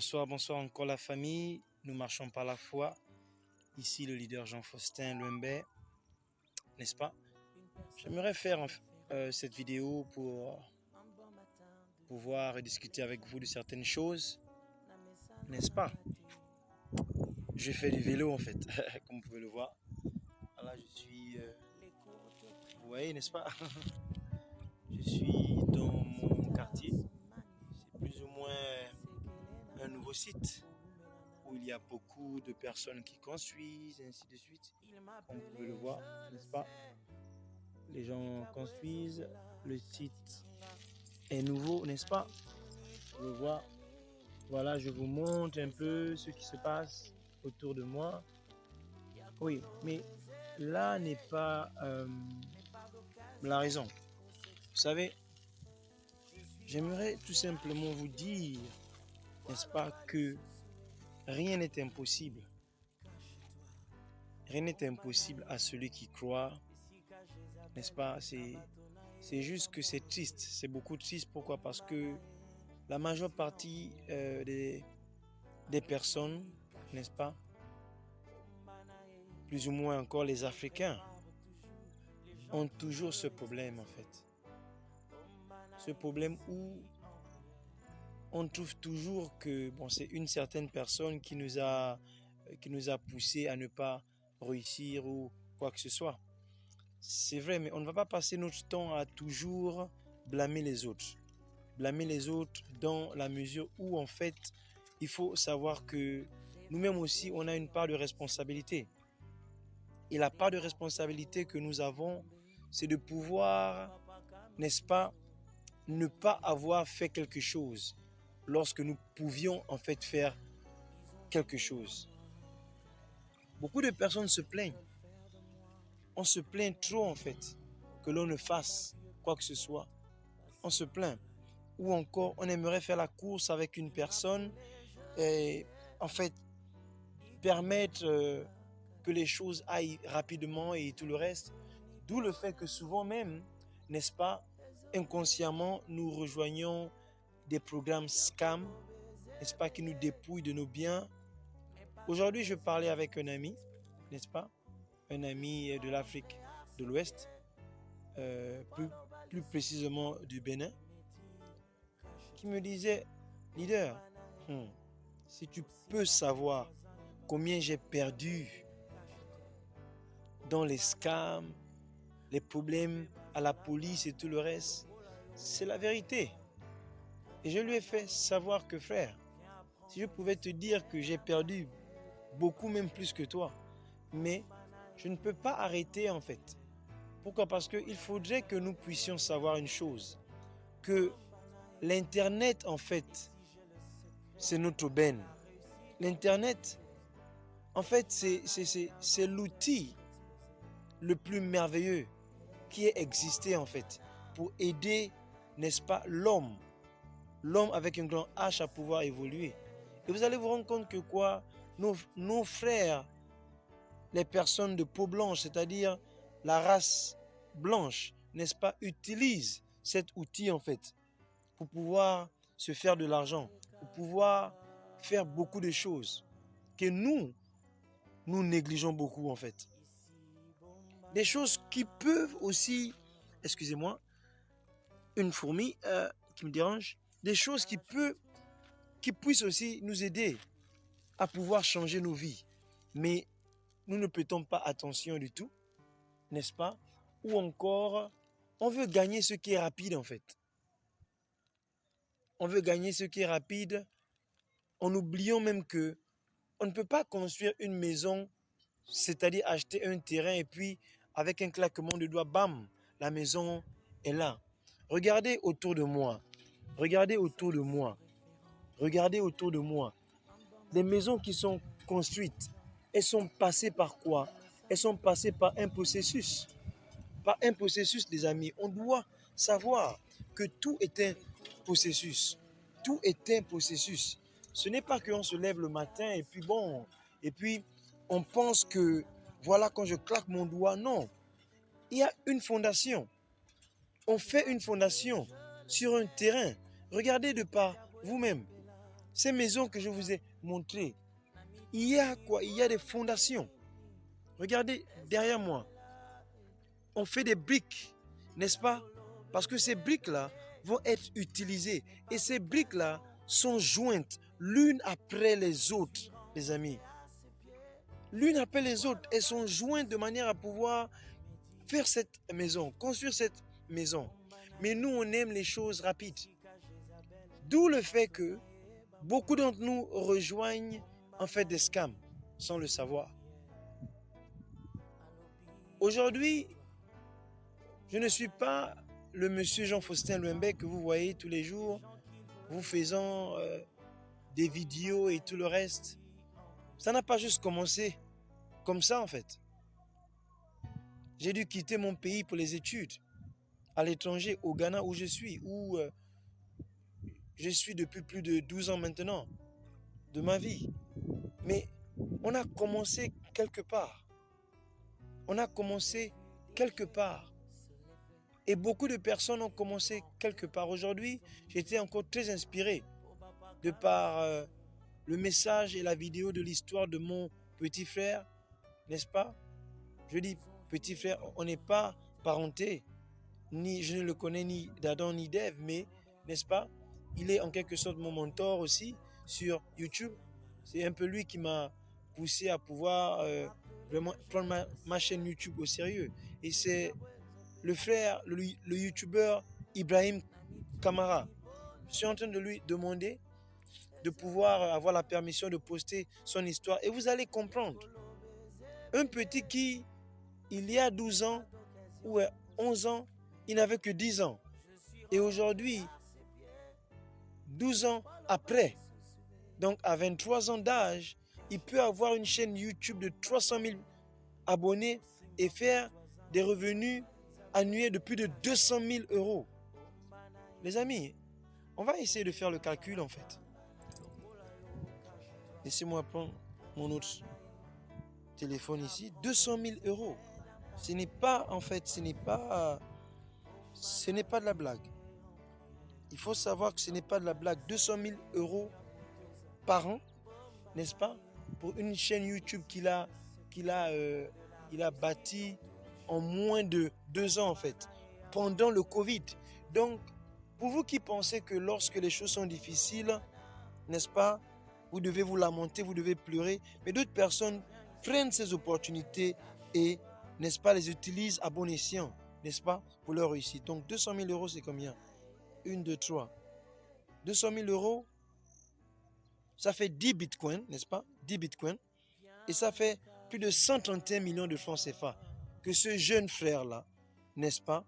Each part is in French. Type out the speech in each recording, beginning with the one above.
Bonsoir, bonsoir encore la famille. Nous marchons par la foi. Ici le leader Jean-Faustin Luembe, n'est-ce pas? J'aimerais faire cette vidéo pour pouvoir discuter avec vous de certaines choses, n'est-ce pas? Je fais du vélo en fait, comme vous pouvez le voir. Là, je suis, vous voyez, n'est-ce pas? Je suis dans mon quartier. C'est plus ou moins un nouveau site où il y a beaucoup de personnes qui construisent, et ainsi de suite. Comme vous pouvez le voir, n'est-ce pas? Les gens construisent, le site est nouveau, n'est-ce pas? Vous pouvez voir. Voilà, je vous montre un peu ce qui se passe autour de moi. Oui, mais là n'est pas la raison. Vous savez, j'aimerais tout simplement vous dire, n'est-ce pas, que rien n'est impossible. Rien n'est impossible à celui qui croit, n'est-ce pas? C'est juste que c'est triste, c'est beaucoup triste. Pourquoi? Parce que la majeure partie des personnes, n'est-ce pas? Plus ou moins encore les Africains, ont toujours ce problème en fait. Ce problème où on trouve toujours que bon, c'est une certaine personne qui nous a poussé à ne pas réussir ou quoi que ce soit. C'est vrai, mais on ne va pas passer notre temps à toujours blâmer les autres. Blâmer les autres dans la mesure où en fait, il faut savoir que nous-mêmes aussi, on a une part de responsabilité. Et la part de responsabilité que nous avons, c'est de pouvoir, n'est-ce pas, ne pas avoir fait quelque chose lorsque nous pouvions en fait faire quelque chose. Beaucoup de personnes se plaignent. On se plaint trop en fait que l'on ne fasse quoi que ce soit. On se plaint. Ou encore, on aimerait faire la course avec une personne et en fait permettre que les choses aillent rapidement et tout le reste. D'où le fait que souvent même, n'est-ce pas, inconsciemment, nous rejoignons des programmes scam, n'est-ce pas, qui nous dépouillent de nos biens. Aujourd'hui, je parlais avec un ami, n'est-ce pas, un ami de l'Afrique de l'Ouest, plus précisément du Bénin, qui me disait, leader, si tu peux savoir combien j'ai perdu dans les scams, les problèmes à la police et tout le reste, c'est la vérité. Et je lui ai fait savoir que frère, si je pouvais te dire que j'ai perdu beaucoup même plus que toi, mais je ne peux pas arrêter en fait. Pourquoi? Parce qu'il faudrait que nous puissions savoir une chose, que l'Internet en fait, c'est notre aubaine. L'Internet, en fait, c'est l'outil le plus merveilleux qui ait existé en fait pour aider, n'est-ce pas, l'homme avec un grand H à pouvoir évoluer. Et vous allez vous rendre compte que quoi, nos frères, les personnes de peau blanche, c'est-à-dire la race blanche, n'est-ce pas, utilisent cet outil en fait pour pouvoir se faire de l'argent, pour pouvoir faire beaucoup de choses que nous négligeons beaucoup en fait. Des choses qui peuvent aussi, excusez-moi, une fourmi qui me dérange, des choses qui puissent aussi nous aider à pouvoir changer nos vies. Mais nous ne prêtons pas attention du tout, n'est-ce pas? Ou encore, on veut gagner ce qui est rapide en fait. On veut gagner ce qui est rapide en oubliant même que on ne peut pas construire une maison, c'est-à-dire acheter un terrain et puis avec un claquement de doigts, bam, la maison est là. Regardez autour de moi. Regardez autour de moi. Regardez autour de moi. Les maisons qui sont construites, elles sont passées par quoi? Elles sont passées par un processus. Par un processus, les amis. On doit savoir que tout est un processus. Tout est un processus. Ce n'est pas qu'on se lève le matin et puis bon, et puis on pense que voilà quand je claque mon doigt. Non. Il y a une fondation. On fait une fondation sur un terrain. Regardez de par vous-même. Ces maisons que je vous ai montrées, il y a quoi? Il y a des fondations. Regardez derrière moi. On fait des briques, n'est-ce pas? Parce que ces briques-là vont être utilisées. Et ces briques-là sont jointes l'une après les autres, les amis. L'une après les autres, elles sont jointes de manière à pouvoir faire cette maison, construire cette maison. Mais nous, on aime les choses rapides. D'où le fait que beaucoup d'entre nous rejoignent en fait des scams sans le savoir. Aujourd'hui, je ne suis pas le monsieur Jean-Faustin Louembek que vous voyez tous les jours, vous faisant des vidéos et tout le reste. Ça n'a pas juste commencé comme ça en fait. J'ai dû quitter mon pays pour les études à l'étranger, au Ghana où je suis, où je suis depuis plus de 12 ans maintenant de ma vie. Mais on a commencé quelque part. On a commencé quelque part. Et beaucoup de personnes ont commencé quelque part. Aujourd'hui, j'étais encore très inspiré de par le message et la vidéo de l'histoire de mon petit frère, n'est-ce pas? Je dis petit frère, on n'est pas parenté, ni je ne le connais ni d'Adam ni d'Ève, mais n'est-ce pas? Il est en quelque sorte mon mentor aussi sur YouTube. C'est un peu lui qui m'a poussé à pouvoir vraiment prendre ma chaîne YouTube au sérieux. Et c'est le frère, le YouTuber Ibrahim Kamara. Je suis en train de lui demander de pouvoir avoir la permission de poster son histoire. Et vous allez comprendre. Un petit qui, il y a 12 ans ou 11 ans, il n'avait que 10 ans. Et aujourd'hui, 12 ans après, donc à 23 ans d'âge, il peut avoir une chaîne YouTube de 300 000 abonnés et faire des revenus annuels de plus de 200 000 euros. Les amis, on va essayer de faire le calcul en fait. Laissez-moi prendre mon autre téléphone ici. 200 000 euros. Ce n'est pas, en fait, ce n'est pas de la blague. Il faut savoir que ce n'est pas de la blague. 200 000 euros par an, n'est-ce pas? Pour une chaîne YouTube qu'il a bâti en moins de 2 ans, en fait, pendant le Covid. Donc, pour vous qui pensez que lorsque les choses sont difficiles, n'est-ce pas, vous devez vous lamenter, vous devez pleurer, mais d'autres personnes prennent ces opportunités et, n'est-ce pas, les utilisent à bon escient, n'est-ce pas, pour leur réussite. Donc 200 000 euros, c'est combien? 1, 2, 3. 200 000 euros, ça fait 10 bitcoins, n'est-ce pas? 10 bitcoins. Et ça fait plus de 131 millions de francs CFA que ce jeune frère-là, n'est-ce pas,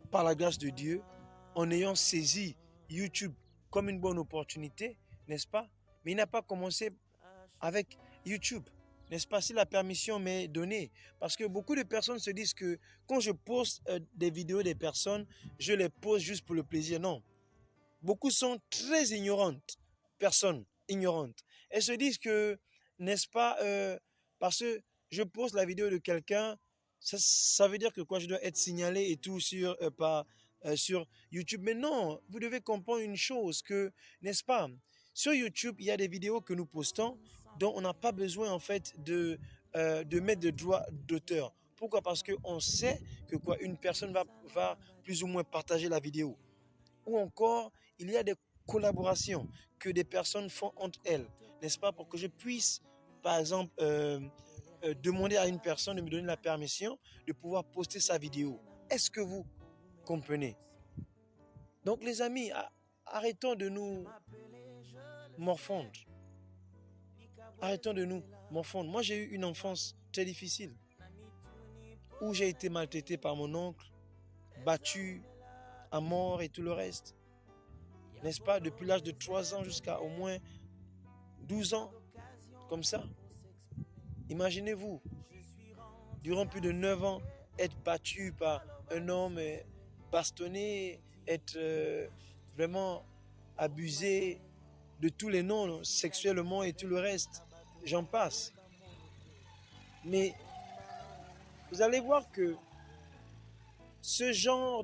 par la grâce de Dieu, en ayant saisi YouTube comme une bonne opportunité, n'est-ce pas? Mais il n'a pas commencé avec YouTube, n'est-ce pas? Si la permission m'est donnée. Parce que beaucoup de personnes se disent que quand je poste des vidéos des personnes, je les poste juste pour le plaisir. Non. Beaucoup sont très ignorantes, personnes ignorantes. Elles se disent que, n'est-ce pas, parce que je poste la vidéo de quelqu'un, ça veut dire que quoi, je dois être signalé et tout sur YouTube. Mais non, vous devez comprendre une chose, que, n'est-ce pas, sur YouTube, il y a des vidéos que nous postons dont on n'a pas besoin en fait de mettre de droits d'auteur. Pourquoi? Parce qu'on sait que quoi, une personne va plus ou moins partager la vidéo. Ou encore, il y a des collaborations que des personnes font entre elles, n'est-ce pas, pour que je puisse, par exemple, demander à une personne de me donner la permission de pouvoir poster sa vidéo. Est-ce que vous comprenez? Donc les amis, arrêtons de nous morfondre. Arrêtons de nous morfondre. Moi, j'ai eu une enfance très difficile où j'ai été maltraité par mon oncle, battu à mort et tout le reste. N'est-ce pas? Depuis l'âge de 3 ans jusqu'à au moins 12 ans, comme ça. Imaginez-vous, durant plus de 9 ans, être battu par un homme, bastonné, être vraiment abusé de tous les noms, sexuellement et tout le reste. J'en passe. Mais vous allez voir que ce genre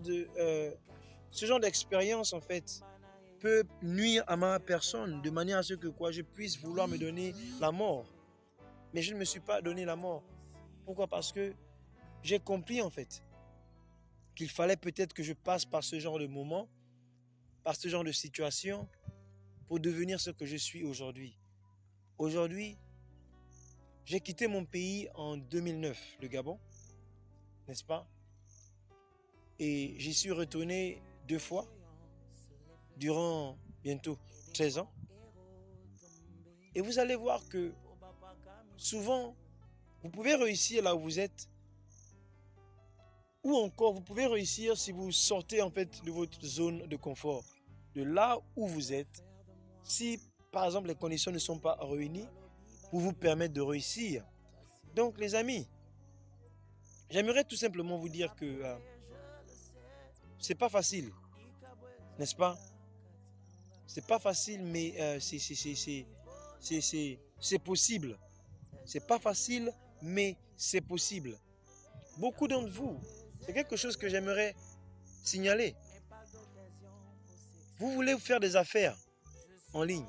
d'expérience, en fait, peut nuire à ma personne de manière à ce que quoi, je puisse vouloir me donner la mort. Mais je ne me suis pas donné la mort. Pourquoi? Parce que j'ai compris en fait qu'il fallait peut-être que je passe par ce genre de moment, par ce genre de situation pour devenir ce que je suis aujourd'hui. Aujourd'hui, j'ai quitté mon pays en 2009, le Gabon, n'est-ce pas? Et j'y suis retourné 2 fois durant bientôt 13 ans. Et vous allez voir que souvent, vous pouvez réussir là où vous êtes, ou encore vous pouvez réussir si vous sortez en fait de votre zone de confort, de là où vous êtes, si par exemple les conditions ne sont pas réunies pour vous permettre de réussir. Donc les amis, j'aimerais tout simplement vous dire que c'est pas facile, n'est-ce pas? C'est pas facile, mais c'est possible. C'est pas facile, mais c'est possible. Beaucoup d'entre vous, c'est quelque chose que j'aimerais signaler. Vous voulez faire des affaires en ligne,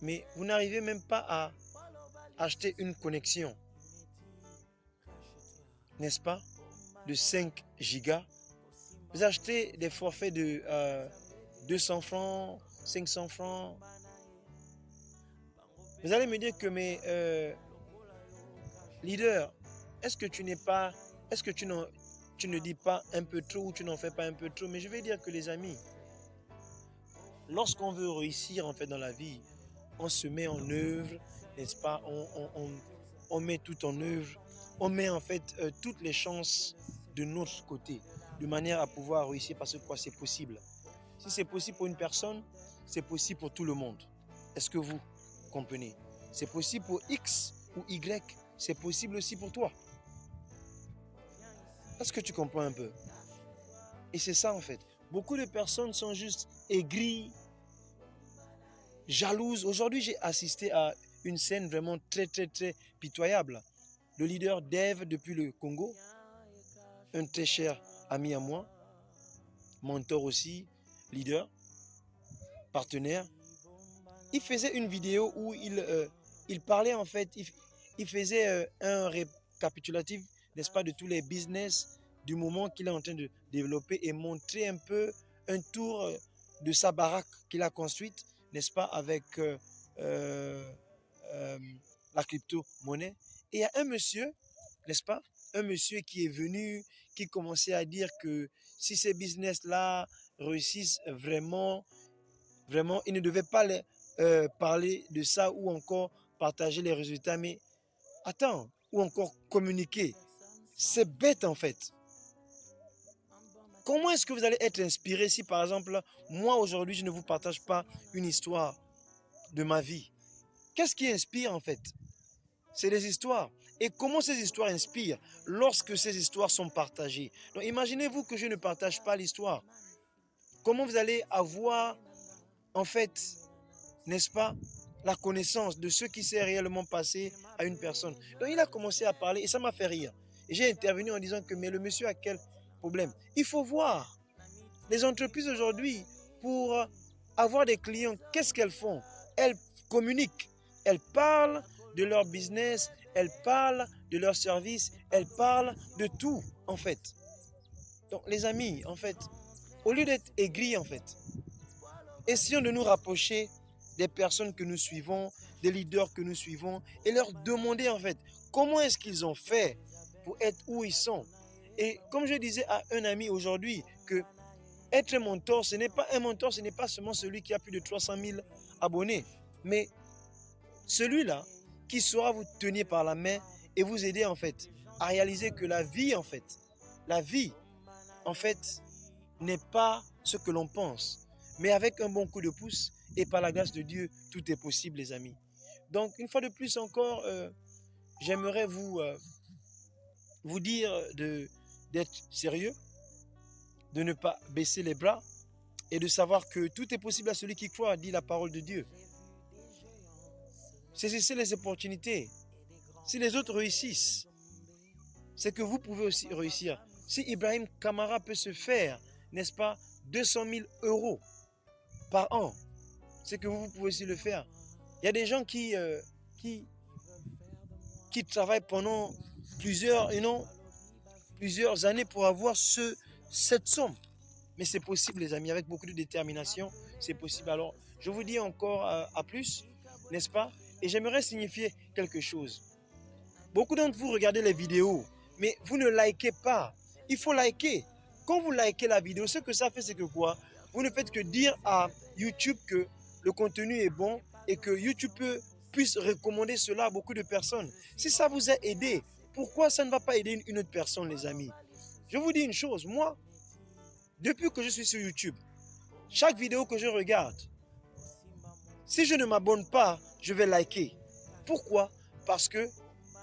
mais vous n'arrivez même pas à acheter une connexion, n'est-ce pas, de 5 gigas. Vous achetez des forfaits de 200 francs, 500 francs. Vous allez me dire que mes leaders, est-ce que tu n'es pas, est-ce que tu ne dis pas un peu trop ou tu n'en fais pas un peu trop? Mais je vais dire que les amis, lorsqu'on veut réussir en fait dans la vie, on se met en œuvre, n'est-ce pas? On met tout en œuvre, on met en fait toutes les chances de notre côté, de manière à pouvoir réussir parce que quoi, c'est possible. Si c'est possible pour une personne, c'est possible pour tout le monde. Est-ce que vous comprenez? C'est possible pour X ou Y, c'est possible aussi pour toi. Est-ce que tu comprends un peu? Et c'est ça en fait. Beaucoup de personnes sont juste aigries, jalouses. Aujourd'hui, j'ai assisté à une scène vraiment très pitoyable. Le leader Dave depuis le Congo, un très cher ami à moi, mentor aussi, leader, partenaire. Il faisait une vidéo où il parlait en fait, il faisait un récapitulatif, n'est-ce pas, de tous les business du moment qu'il est en train de développer et montrer un peu un tour de sa baraque qu'il a construite, n'est-ce pas, avec la crypto-monnaie. Et il y a un monsieur, n'est-ce pas, un monsieur qui est venu, qui commençait à dire que si ces business-là réussissent vraiment, vraiment, il ne devait pas parler de ça ou encore partager les résultats, mais attends, ou encore communiquer. C'est bête en fait. Comment est-ce que vous allez être inspiré si par exemple, moi aujourd'hui, je ne vous partage pas une histoire de ma vie? Qu'est-ce qui inspire en fait? C'est les histoires. Et comment ces histoires inspirent lorsque ces histoires sont partagées? Donc imaginez-vous que je ne partage pas l'histoire. Comment vous allez avoir en fait, n'est-ce pas, la connaissance de ce qui s'est réellement passé à une personne? Donc il a commencé à parler et ça m'a fait rire. Et j'ai intervenu en disant que mais le monsieur a quel problème? Il faut voir. Les entreprises aujourd'hui, pour avoir des clients, qu'est-ce qu'elles font? Elles communiquent, elles parlent de leur business, elles parlent de leur service, elles parlent de tout en fait. Donc les amis, en fait, au lieu d'être aigris en fait, essayons de nous rapprocher des personnes que nous suivons, des leaders que nous suivons et leur demander en fait comment est-ce qu'ils ont fait pour être où ils sont. Et comme je disais à un ami aujourd'hui que être un mentor, ce n'est pas un mentor, ce n'est pas seulement celui qui a plus de 300 000 abonnés, mais celui-là qui saura vous tenir par la main et vous aider en fait à réaliser que la vie en fait n'est pas ce que l'on pense, mais avec un bon coup de pouce et par la grâce de Dieu, tout est possible les amis. Donc une fois de plus encore, j'aimerais vous dire d'être sérieux, de ne pas baisser les bras et de savoir que tout est possible à celui qui croit, dit la parole de Dieu. Saisissez les opportunités. Si les autres réussissent, c'est que vous pouvez aussi réussir. Si Ibrahim Kamara peut se faire, n'est-ce pas, 200 000 euros par an. C'est que vous pouvez aussi le faire. Il y a des gens qui, qui travaillent pendant plusieurs, plusieurs années pour avoir cette somme. Mais c'est possible, les amis, avec beaucoup de détermination, c'est possible. Alors, je vous dis encore à plus, n'est-ce pas? Et j'aimerais signifier quelque chose. Beaucoup d'entre vous regardez les vidéos, mais vous ne likez pas. Il faut liker. Quand vous likez la vidéo, ce que ça fait, c'est que quoi? Vous ne faites que dire à YouTube que le contenu est bon et que YouTube puisse recommander cela à beaucoup de personnes. Si ça vous a aidé, pourquoi ça ne va pas aider une autre personne, les amis? Je vous dis une chose, moi, depuis que je suis sur YouTube, chaque vidéo que je regarde, si je ne m'abonne pas, je vais liker. Pourquoi? Parce que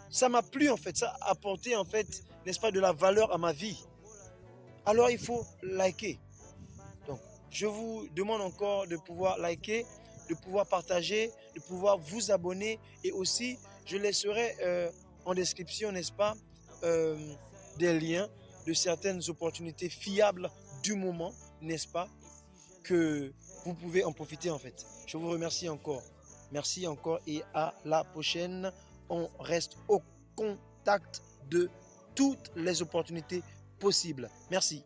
ça m'a plu en fait, ça a apporté en fait, n'est-ce pas, de la valeur à ma vie. Alors il faut liker. Donc, je vous demande encore de pouvoir liker, de pouvoir partager, de pouvoir vous abonner et aussi, je laisserai en description, n'est-ce pas, des liens de certaines opportunités fiables du moment, n'est-ce pas, que vous pouvez en profiter en fait. Je vous remercie encore. Merci encore et à la prochaine. On reste au contact de toutes les opportunités possibles. Merci.